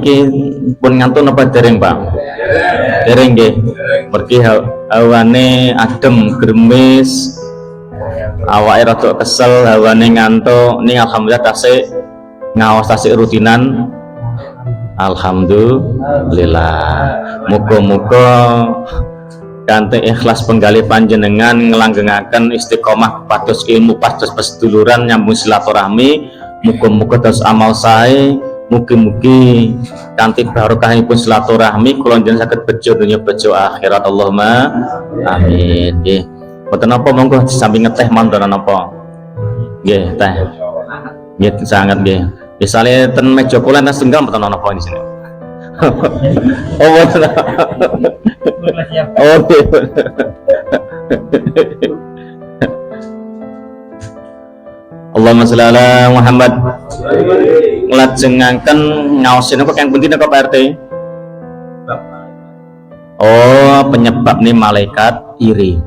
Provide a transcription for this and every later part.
niki pun ngantun apa dereng Pak? Dereng nggih. Mergi hawane adem gremes, awake rada kesel, hawane ngantuk. Ning alhamdulillah tasik ngaos tasik rutinan. Alhamdulillah. Muga-muga kanthi ikhlas penggali panjenengan ngelanggengaken istiqomah pados ilmu pados peseduluran nyambung silaturahmi. Muga-muga terus amal sae. Mugi-mugi kanthi barokahipun silaturahmi kula njenengan saged bejo dunya bejo akhirat. Allahumma amin. Nggih. Mboten napa monggo sambil ngeteh mawon napa. Nggih, teh. Nggih sangat nggih. Misale ten meja kula nang setunggal mboten napa di sini. Oh, mboten. Oh. Allahumma sholli ala Muhammad. Nglajengaken ngaosin kok kang pundi napa Pak RT? Oh, penyebab nih malaikat iri.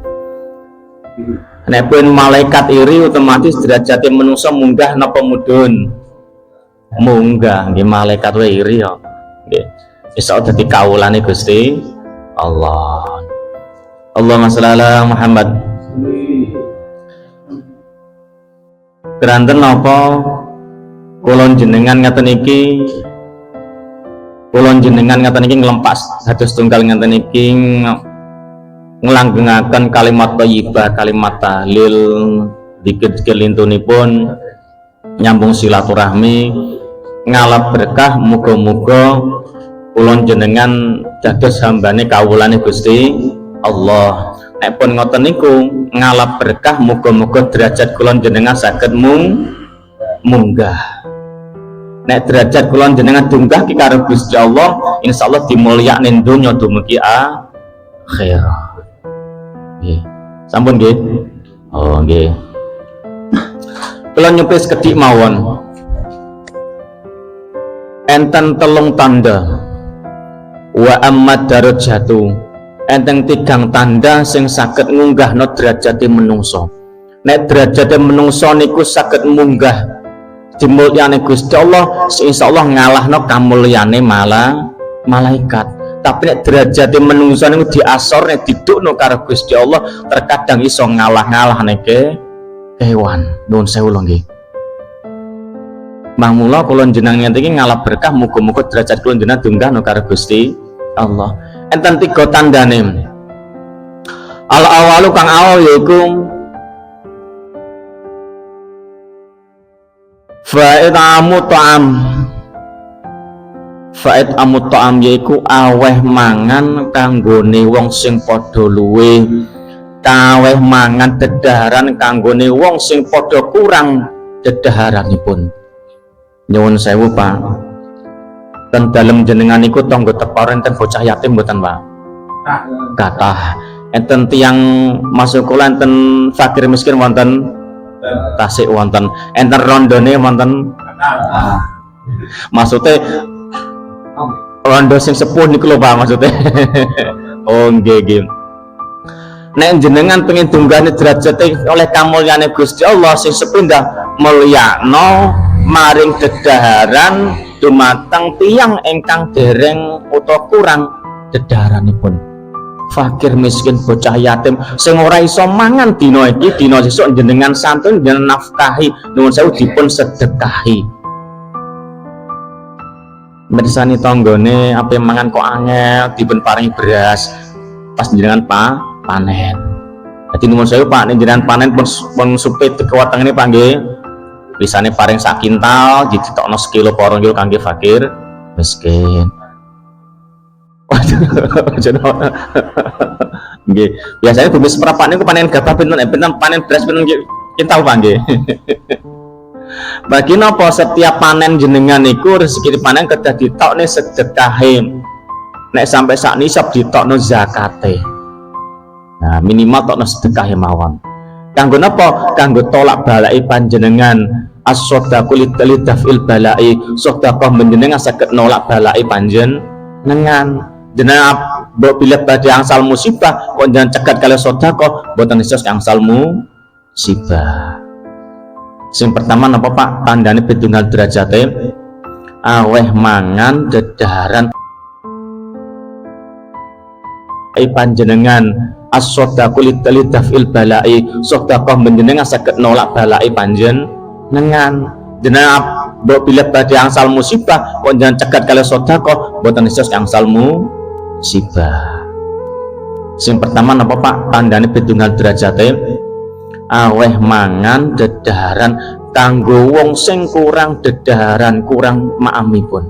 Nek pun malaikat iri otomatis derajate menungso munggah napa mudhun? Munggah, nggih malaikat wae iri ya. Nggih. Iso dadi kawulane Gusti Allah. Allahumma sholli ala Muhammad. Keranten napa kula jenengan ngaten iki nglempas dados tunggal ngaten iki nglanggengaken kalimat thayyibah, kalimat tahlil, zikir lintunipun nyambung silaturahmi ngalap berkah. Muga-muga kula jenengan dados hambane kawulane Gusti Allah. Nek pun ngoten niku ngalap berkah, muga-muga derajat kula jenengan saged munggah. Nek derajat kula jenengan dunggah ki karo Gusti Allah, insyaallah dimulyakne donya dumugi akhirat. Nggih. Sampun nggih. Oh nggih. Kula nyupis kedik mawon. Enten telung tanda. Wa ammad darajatu. Enten tigang tanda sing saged ngunggahno derajate menungso. Nek derajate menungso niku saged munggah dimulyane Gusti Allah, insyaallah ngalahno kamulyane malaikat. Tapi nek derajate menungso niku diasor nek didukno karo Gusti Allah, terkadang iso ngalah-ngalahne kewan. Nuwun sewu lho nggih. Mahmula kula jenengan iki ngalap berkah, muga-muga derajat kula jenengan dunggahno karo Gusti Allah. Enten tiga tandane. Al awalu kang awal yaiku fa'id amut ta'am yaiku aweh mangan kanggone wong sing padha luwe, kaweh mangan dedaharan kanggone wong sing padha kurang dedaharanipun. Nyuwun sewu Pak, ten dalem jenengan niku tangga tepar enten bocah yatim mboten Pak? Kathah. Enten tiyang masuk kula enten fakir miskin wonten tasik wonten, enten rondone wonten. Maksudnya rondo sing sepuh niku lho Pak maksudnya. Oh nggih nggih. Nek jenengan pengen dunggane derajate oleh kamulyane Gusti Allah sing sepindah mulyakno maring dedaharan dumateng tiyang ingkang dereng utawa kurang dedaharanipun. Fakir miskin bocah yatim sing ora iso mangan dina iki dina sesuk jenengan santun jenengan nafkahi, nuwun sewu dipun sedekahi. Mirsani tanggane ape mangan kok angel dipun paringi beras pas jenengan panen. Dadi nuwun sewu Pak nek jenengan panen pun supit kewatengene Pak nggih. Bisane paring sak kintal ditokno sekilo porong kilo kangge fakir miskin. Nggih, biasanya bumi seprapat niku panen gabah pinten panen beras pinten kintal Pak nggih. Bagi napa setiap panen jenengan niku rezeki panen kedah ditokne sedekahe. Nek sampai sak nisab ditokno zakate. Nah, minimal tokno sedekahe mawon. Kanggo napa? Kanggo tolak balai panjenengan. As-shadaqu lidafil balai. Sedekah panjenengan saged nolak balai panjenengan. Jenengan bila badhe angsal musibah kok jangan cegat kali sedekah mboten iso angsal musibah. Sing pertama napa Pak? Tandane pitunggal derajate aweh mangan dedaharan panjenengan as-shadaqu lidafil balai sedekah panjenengan saged nolak balai panjenengan jenengan mbok bila badhe angsal musibah kok jangan cegat kali sedekah mboten iso angsal musibah. Sing pertama napa Pak tandane bedungan derajate aweh mangan dedaharan kanggo wong sing kurang dedaharan kurang maamipun.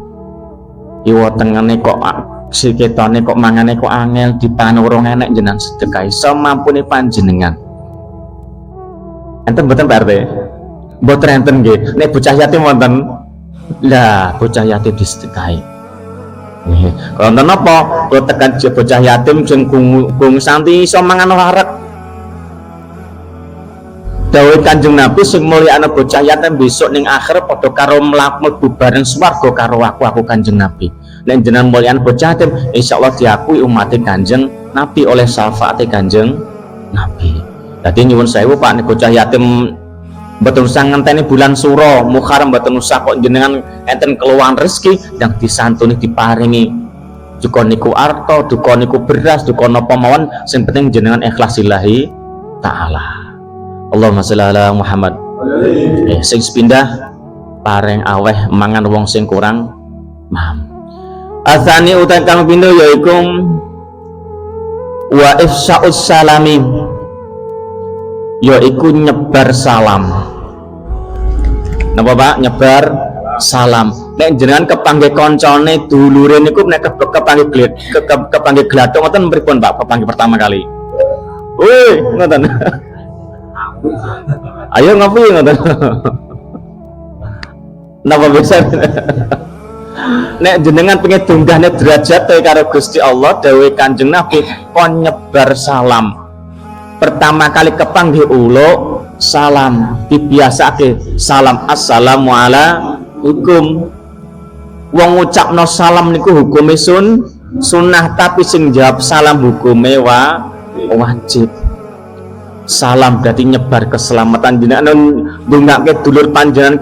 Iwa tengene kok siketane kok mangane kok angel dipanurung enek jenengan sedekah semampune panjenengan. Enten mboten Pak RT? Mboten enten nggih. Nek bocah yatim wonten. Lah, bocah yatim disedekahi. Nggih. Wonten napa? Kula tekan bocah yatim sing gung santi iso mangan wareg. Dawuh Kanjeng Nabi sing mulya ana bocah yatim besok ning akhir padha karo mlebu bareng swarga karo aku Kanjeng Nabi. Nek jenengan mulyan bocah yatim insyaallah diakui umat Kanjeng Nabi oleh syafaat Kanjeng Nabi. Dadi nyuwun sewu Pak nek bocah yatim mboten usah ngenteni bulan suro Muharram mboten usah kok jenengan enten keluhan rezeki yang disantuni diparingi duka niku arta duka niku beras duka napa mawon sing penting jenengan ikhlas lillahi taala. Allahumma sholli ala Muhammad. Sing sepindah pareng aweh mangan wong sing kurang paham. Asani utai kang pindho yaiku wa ifsa'us salami yaiku nyebar salam. Napa Pak? Nyebar salam. Nek jenengan kepanggih koncone dulure niku nek kepanggih glathuk ngoten pripun Pak kepanggih pertama kali? Woi, ngoten. Ayo ngopi ngoten. Napa bisa? Nek jenengan pengen dunggahne derajat karo Gusti Allah dawuh Kanjeng Nabi kon nyebar salam. Pertama kali kepanggih ulo salam dibiasake salam assalamualaikum. Wong ngucapno salam niku hukume sunnah tapi sing jawab salam hukume wajib. Salam berarti nyebar keselamatan jenengan ndongake dulur panjenengan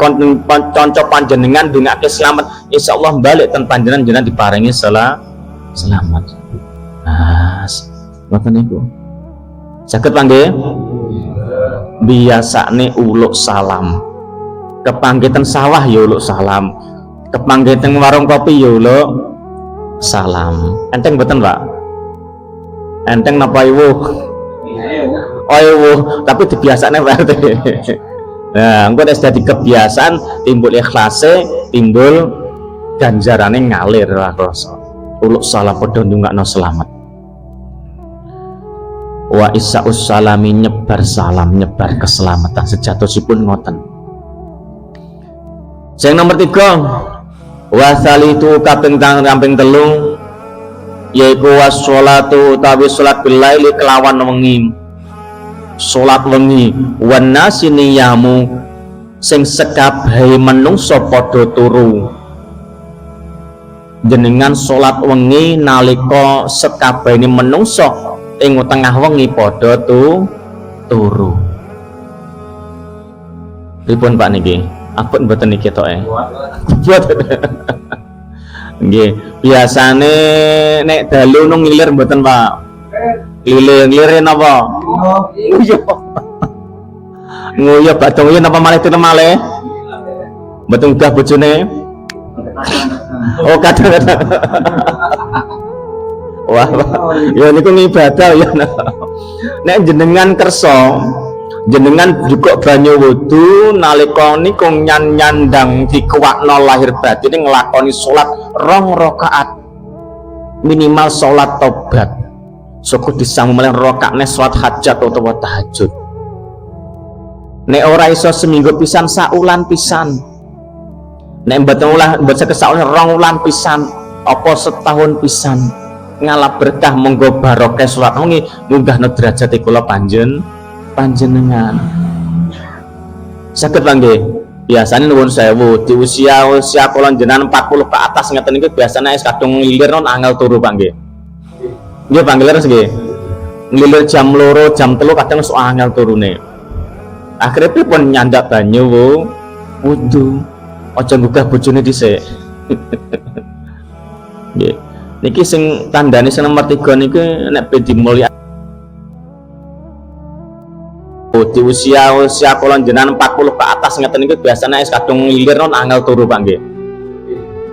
kanca panjenengan ndongake selamat insyaallah balik ten panjenengan diparingi selamat. Ngoten niku. Saged panggih biasane uluk salam. Kepanggih ten sawah ya uluk salam. Kepanggih ten warung kopi ya uluk salam. Enteng mboten, Pak? Enteng napa iwu? Oh iwu, tapi dibiasane Pak. Nah, engko nek dadi kebiasaan timbul ikhlase, timbul ganjarane ngalir rasa. Uluk salam padha ndongakno selamat. Wa isa'us salami nyebar salam, nyebar keselamatan sejatosipun ngoten. Sing nomor 3 wasalitu kaping ramping 3 yaiku washolatu utawi salat bilaili kelawan wengi. Salat wengi wan nasi niyamu sing sekabehe menungso padha turu. Jenengan salat wengi nalika sekabehane menungso ing tengah wengi padha turu. Pripun Pak niki? Apun mboten niki toke. Nggih, biasane nek dalu nang ngilir mboten Pak. Ngilir napa? Nguyuh. Nguyuh badhe nguyuh napa malih turu malih? Mboten udah bojone. Oh kadang-kadang. Wah, ya niku ngibadah ya. Nek jenengan kersa, jenengan juga banyu wudu nalika niku nyandang dikuwakno lahir batin nglakoni salat 2 rakaat. Minimal salat tobat. Syukur disambung malih rakaatne salat hajat utawa tahajud. Nek ora iso seminggu pisan saulan pisan. Nek mboten saged saulan 2 wulan pisan, apa setahun pisan. Ngalap berkah monggo barokah salat wengi munggahno derajat kula panjenengan. Saged panggih. Biasane nuwun sewu di usia kula jenengan 40 ke atas ngeten iki biasane wis kadung ngilir non angel turu panggih. Nggih panggih leres nggih. Ngilir jam 2, jam 3 kadang sok angel turune. Akhire pripun nyandak banyu wudu. Aja nggugah bojone dhisik. Nggih. Niki sing tandane sing nomor 3 niki nek ben dimulya di usia kula jenengan 40 ke atas ngeten niku biasanya es kadung ngilir non angel turu Pak nggih.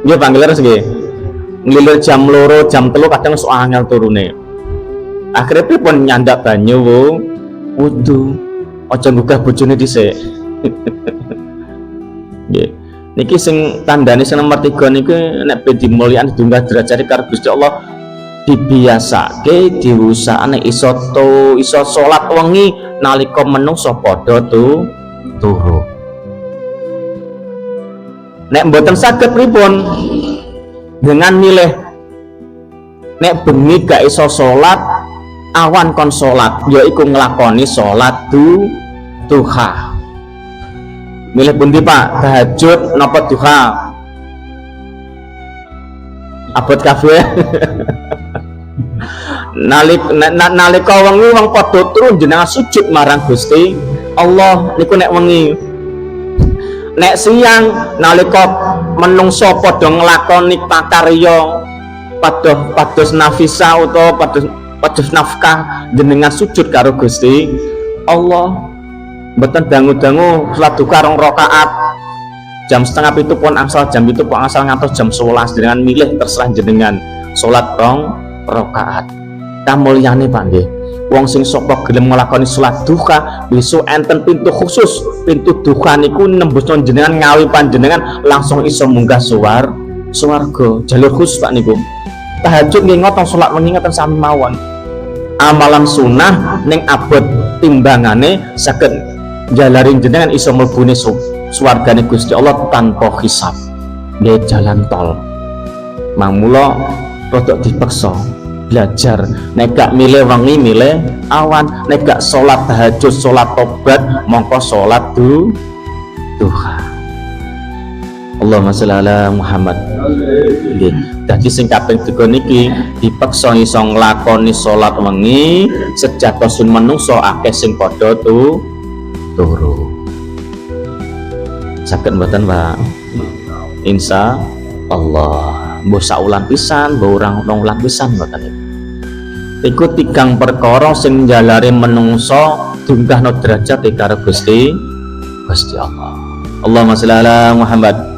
Nggih Pak ngilir nggih. Ngilir jam 2, jam 3 kadang sok angel turune. Akhirnya pripun nyandak banyu wudu. Aja nggugah bojone dhisik. Nggih. Niki sing tandane sing nomor 3 niku nek ben dimulyan diunggah derajat karo Gusti Allah dibiasake diusahane iso salat wengi nalika menungso padha turu. Nek mboten saged pripun dengan milih nek bengi gak iso salat awan kon salat yaiku nglakoni salat duha. Milih pundi Pak? Tahajud napa duha? Abot kabeh. Nalika wengi wong padha turu jenengan sujud marang Gusti Allah niku nek wengi. Nek siang nalika menungso padha nglakoni pakarya pados nafisa utawa pados nafkah jenengan sujud karo Gusti Allah. Mboten dangu-dangu salat duha 2 rakaat. Jam 6:30 pun asal, jam 7 pun asal ngantos jam 11 jenengan milih terserah jenengan salat 2 rakaat. Kamulyane Pak nggih. Wong sing sapa gelem nglakoni salat duha besok enten pintu khusus. Pintu duha niku nembusno jenengan ngawi panjenengan langsung iso munggah swarga. Jalur khusus Pak niku. Tahajud nggih ngoten salat wengi ngoten sami mawon. Amalan sunah ning abot timbangane saged jalarin jenengan iso mlebune swargane Gusti Allah tanpa hisab. Nggih jalan tol. Mamula rada dipaksa belajar nek gak milih wengi milih awan, nek gak salat tahajud salat tobat mongko salat duha. Allahumma sholli ala Muhammad. Nggih. Dadi sing kaping 3 niki dipaksa iso nglakoni salat wengi sejatosun menungso akeh sing padha turu. Saged mboten Pak? Insya Allah. Mbok saulan pisan, mbok urang ulang pisan mboten niku. Iku 3 perkara sing njalari menungso dunggahno derajat karo Gusti Allah. Allahumma sholli ala Muhammad.